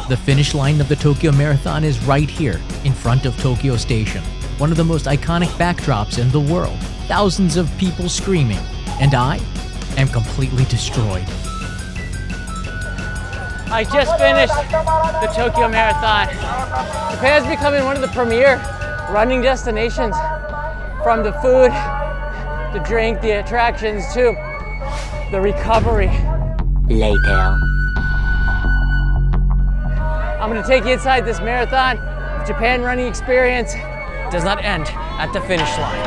The finish line of the Tokyo Marathon is right here, in front of Tokyo Station, one of the most iconic backdrops in the world. Thousands of people screaming, and I am completely destroyed. I just finished the Tokyo Marathon. Japan's becoming one of the premier running destinations, from the food, the drink, the attractions, to the recovery. Later. I'm gonna take you inside this marathon. The Japan running experience does not end at the finish line.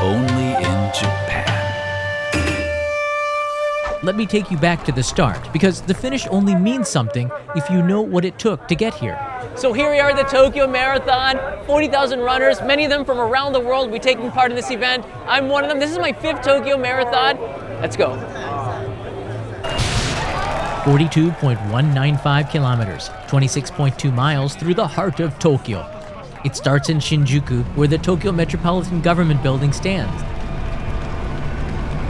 Only in Japan. Let me take you back to the start, because the finish only means something if you know what it took to get here. So here we are at the Tokyo Marathon, 40,000 runners, many of them from around the world will be taking part in this event. I'm one of them. This is my 5th Tokyo Marathon. Let's go. 42.195 kilometers, 26.2 miles through the heart of Tokyo. It starts in Shinjuku, where the Tokyo Metropolitan Government Building stands.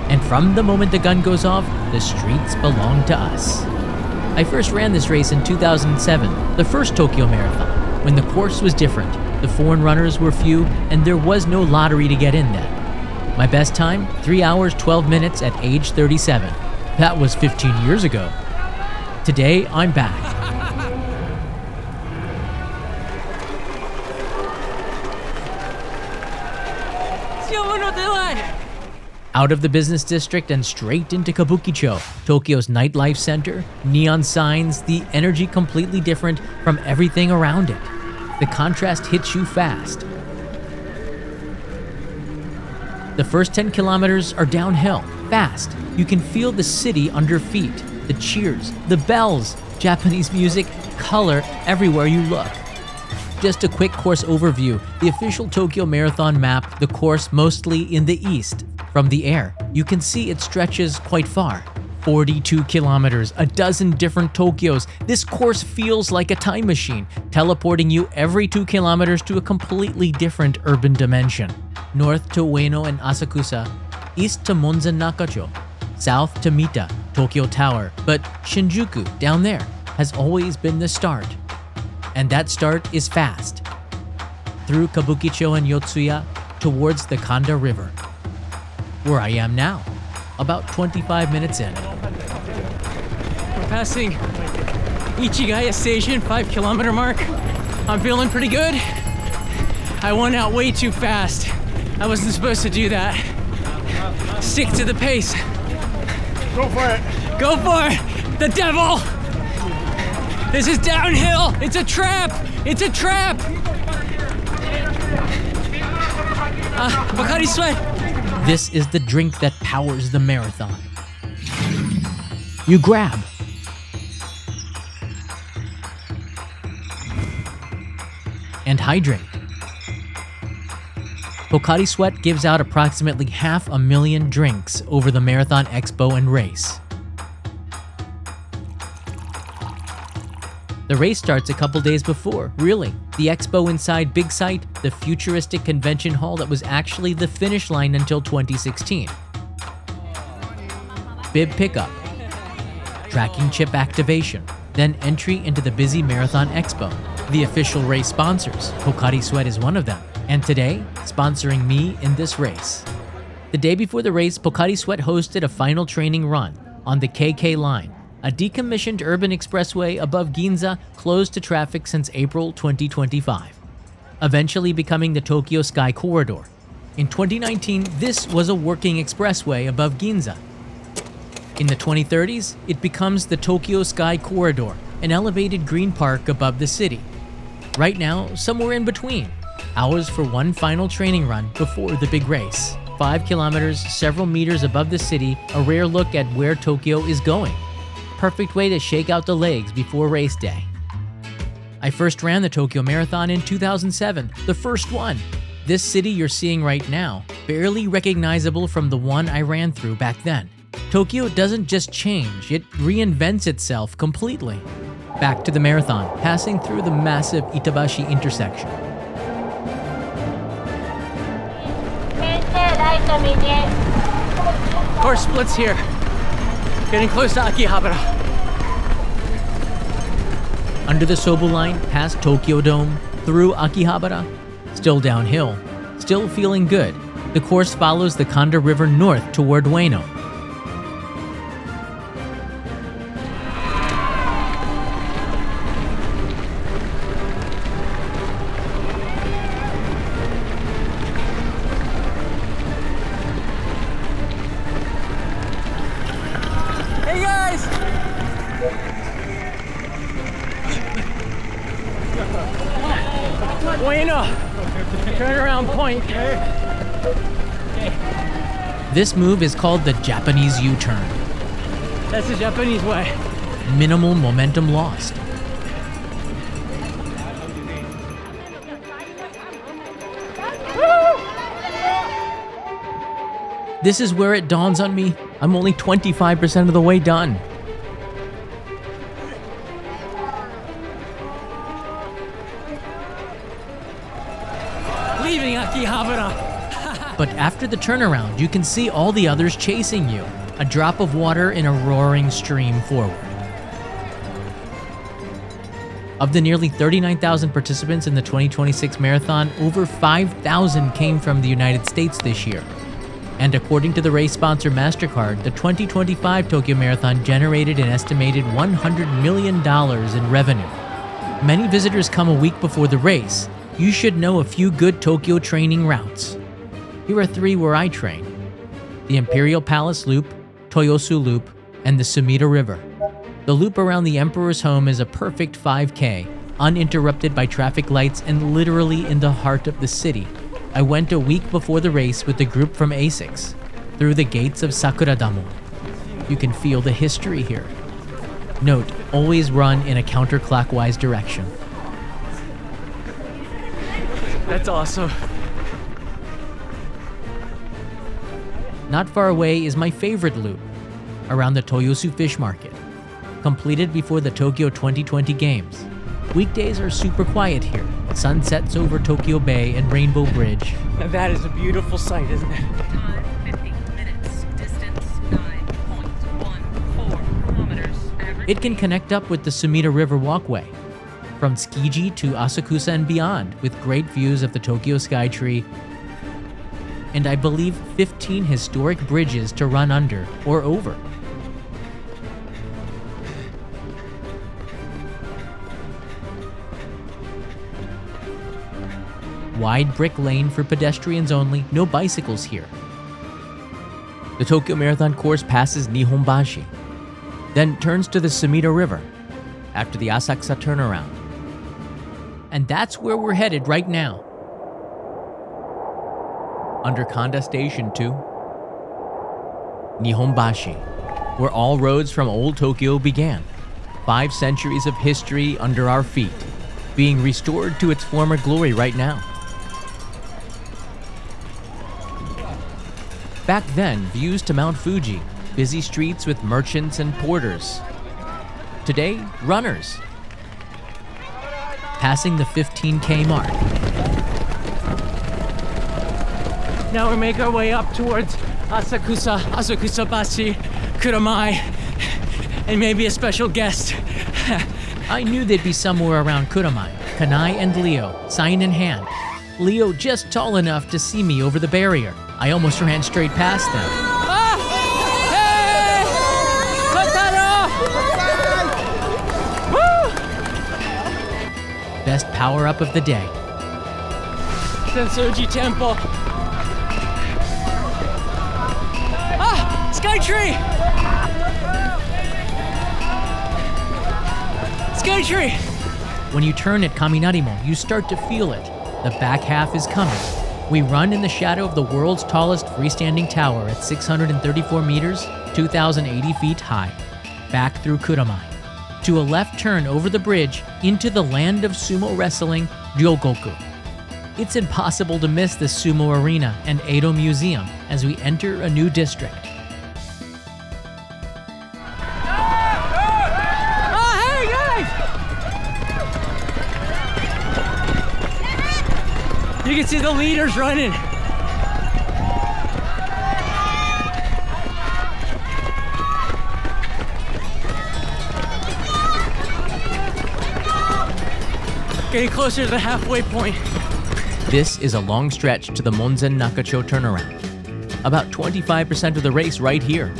And from the moment the gun goes off, the streets belong to us. I first ran this race in 2007, the first Tokyo Marathon, when the course was different, the foreign runners were few, and there was no lottery to get in then. My best time, 3 hours, 12 minutes at age 37. That was 15 years ago. Today, I'm back. Out of the business district and straight into Kabukicho, Tokyo's nightlife center, neon signs, the energy completely different from everything around it. The contrast hits you fast. The first 10 kilometers are downhill, fast. You can feel the city under feet, the cheers, the bells, Japanese music, color everywhere you look. Just a quick course overview. The official Tokyo Marathon mapped the course mostly in the east. From the air, you can see it stretches quite far. 42 kilometers, a dozen different Tokyos. This course feels like a time machine, teleporting you every 2 kilometers to a completely different urban dimension. North to Ueno and Asakusa, east to Monzen-Nakacho, south to Mita, Tokyo Tower, but Shinjuku, down there, has always been the start. And that start is fast. Through Kabukicho and Yotsuya, towards the Kanda River. Where I am now, about 25 minutes in. We're passing Ichigaya Station, 5 kilometer mark. I'm feeling pretty good. I went out way too fast. I wasn't supposed to do that. Stick to the pace. Go for it. Go for it. The devil. This is downhill. It's a trap. It's a trap. Pocari Sweat. This is the drink that powers the marathon. You grab. And hydrate. Pocari Sweat gives out approximately 500,000 drinks over the Marathon Expo and race. The race starts a couple days before, really. The Expo inside Big Sight, the futuristic convention hall that was actually the finish line until 2016. Bib Pick-up, tracking chip activation, then entry into the busy Marathon Expo. The official race sponsors, Pocari Sweat is one of them, and today, sponsoring me in this race. The day before the race, Pocari Sweat hosted a final training run on the KK line, a decommissioned urban expressway above Ginza closed to traffic since April 2025, eventually becoming the Tokyo Sky Corridor. In 2019, this was a working expressway above Ginza. In the 2030s, it becomes the Tokyo Sky Corridor, an elevated green park above the city. Right now, somewhere in between. Hours for one final training run before the big race. 5 kilometers, several meters above the city, a rare look at where Tokyo is going. Perfect way to shake out the legs before race day. I first ran the Tokyo Marathon in 2007, the first one. This city you're seeing right now, barely recognizable from the one I ran through back then. Tokyo doesn't just change, it reinvents itself completely. Back to the marathon, passing through the massive Itabashi intersection. Course splits here. Getting close to Akihabara. Under the Sobu line, past Tokyo Dome, through Akihabara. Still downhill, still feeling good. The course follows the Kanda River north toward Ueno. Hey guys! Bueno! Turnaround point. This move is called the Japanese U-turn. That's the Japanese way. Minimal momentum lost. This is where it dawns on me, I'm only 25% of the way done. Leaving Akihabara. But after the turnaround, you can see all the others chasing you. A drop of water in a roaring stream forward. Of the nearly 39,000 participants in the 2026 marathon, over 5,000 came from the United States this year. And according to the race sponsor MasterCard, the 2025 Tokyo Marathon generated an estimated $100 million in revenue. Many visitors come a week before the race. You should know a few good Tokyo training routes. Here are 3 where I train: the Imperial Palace Loop, Toyosu Loop, and the Sumida River. The loop around the Emperor's home is a perfect 5K, uninterrupted by traffic lights and literally in the heart of the city. I went a week before the race with the group from ASICS, through the gates of Sakuradamo. You can feel the history here. Note, always run in a counterclockwise direction. That's awesome. Not far away is my favorite loop, around the Toyosu Fish Market, completed before the Tokyo 2020 Games. Weekdays are super quiet here. Sun sets over Tokyo Bay and Rainbow Bridge. And that is a beautiful sight, isn't it? Time 50 minutes. Distance 9.14 kilometers. Average It can connect up with the Sumida River Walkway, from Tsukiji to Asakusa and beyond, with great views of the Tokyo Skytree, and I believe 15 historic bridges to run under or over. Wide brick lane for pedestrians only, no bicycles here. The Tokyo Marathon course passes Nihonbashi, then turns to the Sumida River after the Asakusa turnaround. And that's where we're headed right now. Under Kanda Station 2, Nihonbashi, where all roads from old Tokyo began. 5 centuries of history under our feet, being restored to its former glory right now. Back then, views to Mount Fuji, busy streets with merchants and porters. Today, runners. Passing the 15K mark. Now we make our way up towards Asakusa, Asakusa-bashi, Kuramai, and maybe a special guest. I knew they'd be somewhere around Kuramai, Kanai and Leo, sign in hand. Leo just tall enough to see me over the barrier. I almost ran straight past them. Ah! Hey! Kotaro! Woo! Best power-up of the day. Sensoji Temple. Ah! Skytree! Skytree! When you turn at Kaminarimo, you start to feel it. The back half is coming. We run in the shadow of the world's tallest freestanding tower at 634 meters, 2,080 feet high. Back through Kuramai. To a left turn over the bridge into the land of sumo wrestling, Ryogoku. It's impossible to miss the sumo arena and Edo Museum as we enter a new district. Oh, hey guys! You can see the leaders running. Getting closer to the halfway point. This is a long stretch to the Monzen-Nakacho turnaround. About 25% of the race right here,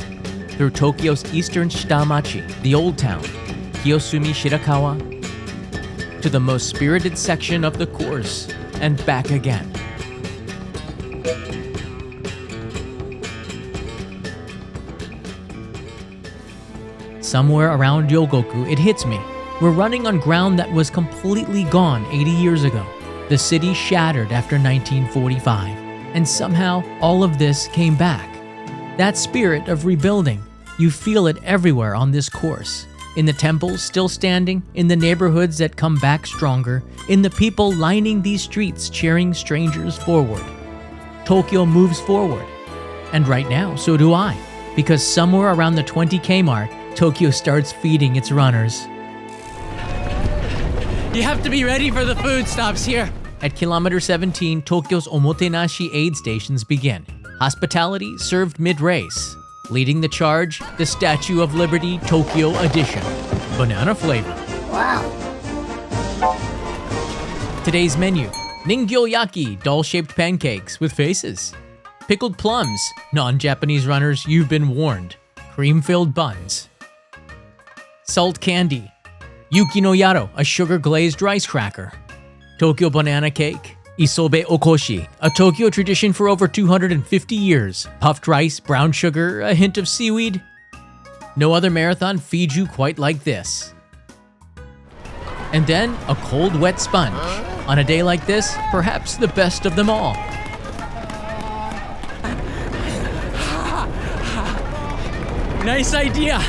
through Tokyo's eastern Shitamachi, the Old Town, Kiyosumi Shirakawa, to the most spirited section of the course, and back again. Somewhere around Yogoku, it hits me. We're running on ground that was completely gone 80 years ago. The city shattered after 1945, and somehow all of this came back. That spirit of rebuilding, you feel it everywhere on this course. In the temples still standing, in the neighborhoods that come back stronger, in the people lining these streets cheering strangers forward. Tokyo moves forward. And right now, so do I. Because somewhere around the 20K mark, Tokyo starts feeding its runners. You have to be ready for the food stops here. At kilometer 17, Tokyo's omotenashi aid stations begin. Hospitality served mid-race. Leading the charge, the Statue of Liberty Tokyo Edition. Banana flavor. Wow. Today's menu, ningyo-yaki, doll-shaped pancakes with faces. Pickled plums, non-Japanese runners, you've been warned. Cream-filled buns. Salt candy. Yuki no Yaro, a sugar-glazed rice cracker. Tokyo banana cake. Isobe okoshi, a Tokyo tradition for over 250 years. Puffed rice, brown sugar, a hint of seaweed. No other marathon feeds you quite like this. And then a cold, wet sponge. On a day like this, perhaps the best of them all. Nice idea.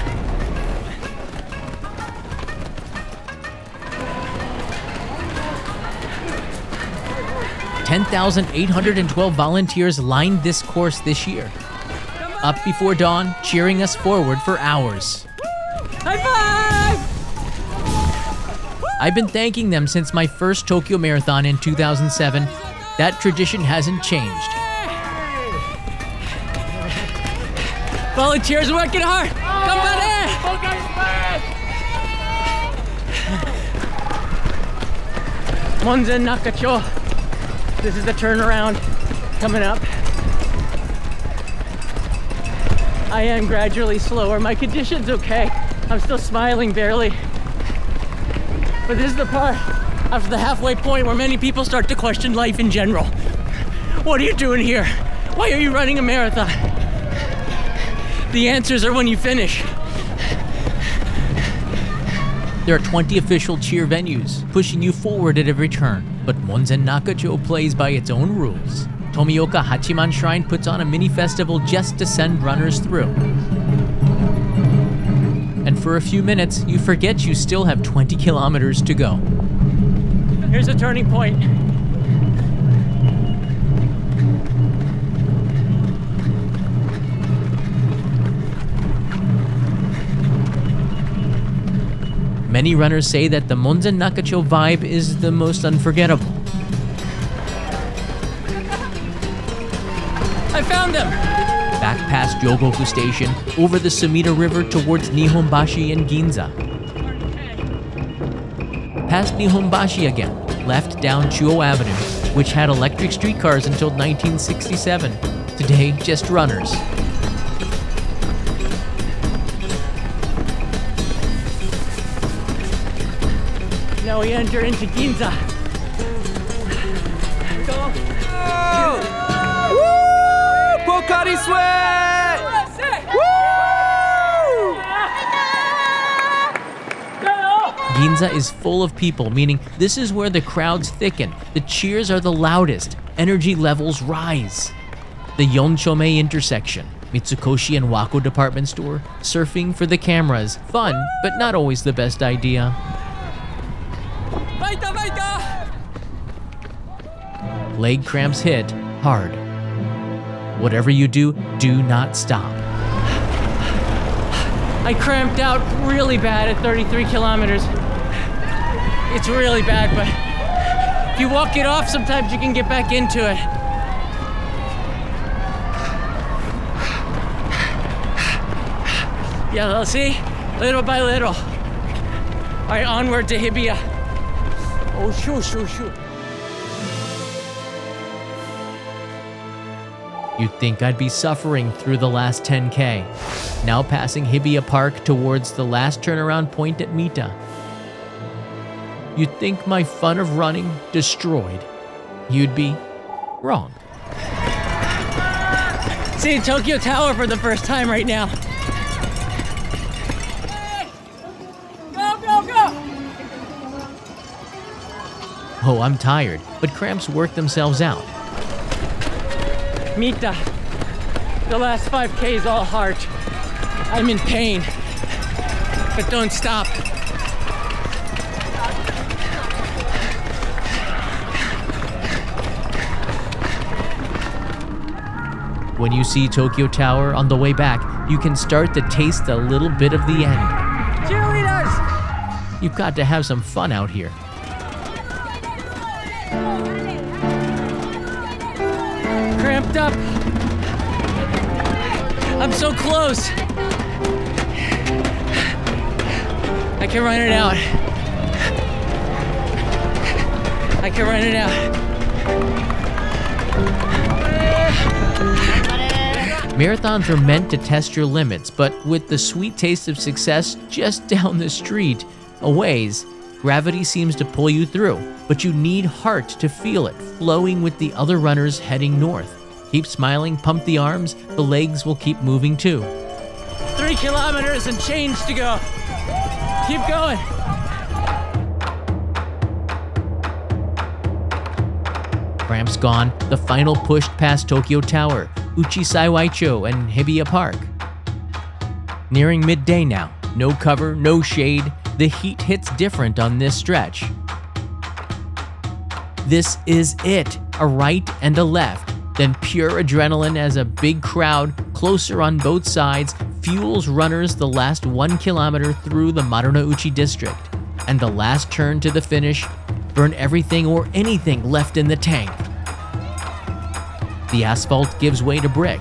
$10,812 volunteers lined this course this year. Up before dawn, cheering us forward for hours. High five! I've been thanking them since my first Tokyo Marathon in 2007. That tradition hasn't changed. Volunteers working hard. Come on in. Monzen-Nakacho. This is the turnaround coming up. I am gradually slower. My condition's okay. I'm still smiling barely. But this is the part after the halfway point where many people start to question life in general. What are you doing here? Why are you running a marathon? The answers are when you finish. There are 20 official cheer venues, pushing you forward at every turn. But Monzen-Nakacho plays by its own rules. Tomioka Hachiman Shrine puts on a mini festival just to send runners through. And for a few minutes, you forget you still have 20 kilometers to go. Here's a turning point. Many runners say that the Monzen-Nakacho vibe is the most unforgettable. I found them! Back past Yogoku Station, over the Sumida River towards Nihonbashi and Ginza. Past Nihonbashi again, left down Chuo Avenue, which had electric streetcars until 1967. Today, just runners. Now we enter into Ginza. Go. Woo! Pocari Sweat! Woo! Ginza is full of people, meaning this is where the crowds thicken, the cheers are the loudest, energy levels rise. The Yonchome intersection, Mitsukoshi and Wako department store, surfing for the cameras, fun, but not always the best idea. Leg cramps hit hard. Whatever you do, do not stop. I cramped out really bad at 33 kilometers. It's really bad, but If you walk it off, sometimes you can get back into it. Yeah, let's see, little by little. All right, onward to Hibiya. Oh, shoot. You'd think I'd be suffering through the last 10K. Now passing Hibiya Park towards the last turnaround point at Mita. You'd think my fun of running destroyed. You'd be wrong. Seeing Tokyo Tower for the first time right now. Oh, I'm tired, but Cramps work themselves out. Mita. The last 5K is all hard. I'm in pain. But don't stop. When you see Tokyo Tower on the way back, you can start to taste a little bit of the end. Cheerleaders! You've got to have some fun out here. Cramped up. I'm so close. I can run it out. I can run it out. Marathons are meant to test your limits, but with the sweet taste of success just down the street a ways, gravity seems to pull you through, but you need heart to feel it flowing with the other runners heading north. Keep smiling, pump the arms, the legs will keep moving too. 3 kilometers and change to go. Keep going. Cramps gone, the final pushed past Tokyo Tower, Uchisaiwaicho, and Hibiya Park. Nearing midday now, no cover, no shade, the heat hits different on this stretch. This is it, a right and a left, then pure adrenaline as a big crowd, closer on both sides, fuels runners the last 1 kilometer through the Marunouchi district. And the last turn to the finish, burn everything or anything left in the tank. The asphalt gives way to brick.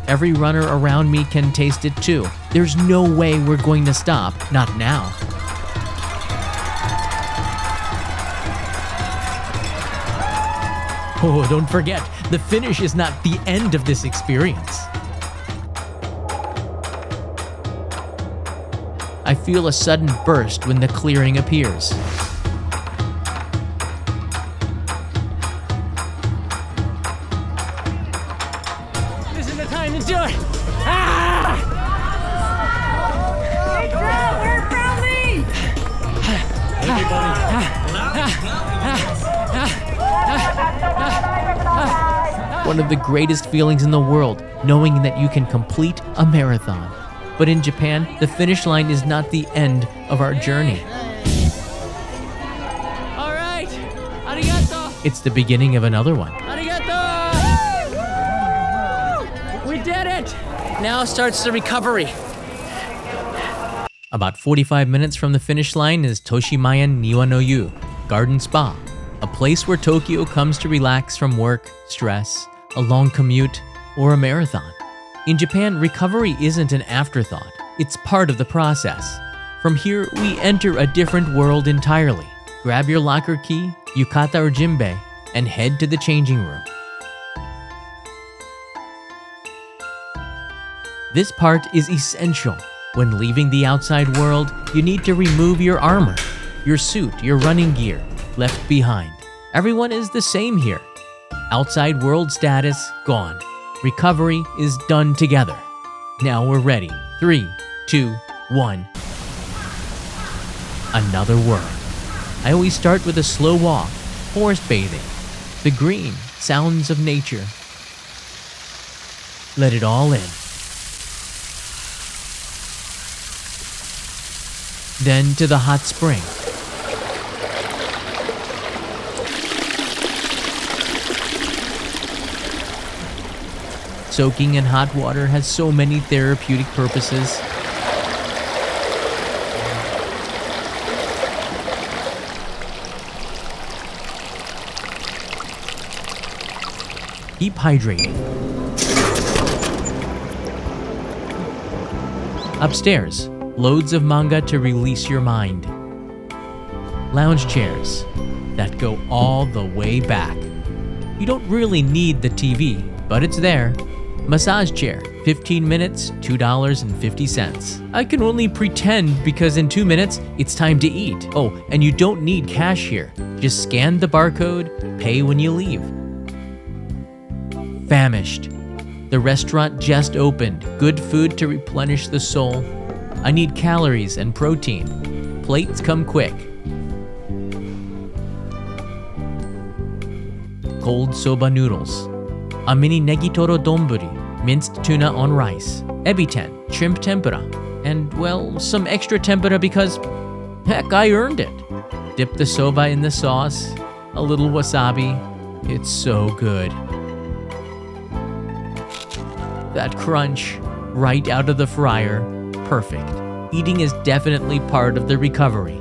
Every runner around me can taste it too. There's no way we're going to stop, not now. Oh, don't forget, the finish is not the end of this experience. I feel a sudden burst when the clearing appears. This is the time to do it. Ah! We're friendly! One of the greatest feelings in the world, knowing that you can complete a marathon. But in Japan, the finish line is not the end of our journey. All right. Arigato. It's the beginning of another one. Arigato. We did it. Now starts the recovery. About 45 minutes from the finish line is Toshimayan Niwa no Yu, Garden Spa, a place where Tokyo comes to relax from work, stress, a long commute, or a marathon. In Japan, recovery isn't an afterthought, it's part of the process. From here, we enter a different world entirely. Grab your locker key, yukata or jinbei, and head to the changing room. This part is essential. When leaving the outside world, you need to remove your armor, your suit, your running gear, left behind. Everyone is the same here. Outside world status, gone. Recovery is done together. Now we're ready. 3, 2, 1. Another world. I always start with a slow walk, forest bathing, the green, sounds of nature. Let it all in. Then to the hot spring. Soaking in hot water has so many therapeutic purposes. Keep hydrated. Upstairs, loads of manga to release your mind. Lounge chairs that go all the way back. You don't really need the TV, but it's there. Massage chair, 15 minutes, $2.50. I can only pretend because in 2 minutes, it's time to eat. Oh, and you don't need cash here. Just scan the barcode, pay when you leave. Famished. The restaurant just opened. Good food to replenish the soul. I need calories and protein. Plates come quick. Cold soba noodles. A mini negitoro donburi, minced tuna on rice. Ebiten, shrimp tempura. And, well, some extra tempura because, heck, I earned it. Dip the soba in the sauce. A little wasabi. It's so good. That crunch, right out of the fryer, perfect. Eating is definitely part of the recovery.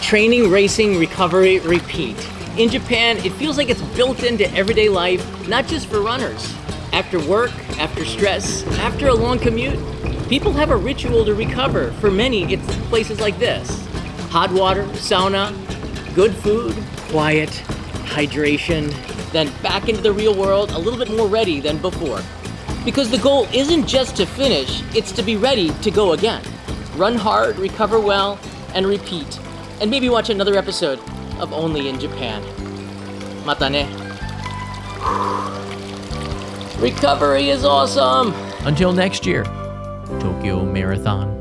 Training, racing, recovery, repeat. In Japan, it feels like it's built into everyday life, not just for runners. After work, after stress, after a long commute, people have a ritual to recover. For many, it's places like this. Hot water, sauna, good food, quiet, hydration, then back into the real world a little bit more ready than before. Because the goal isn't just to finish, it's to be ready to go again. Run hard, recover well, and repeat. And maybe watch another episode of Only in Japan. Mata ne. Recovery is awesome! Until next year, Tokyo Marathon.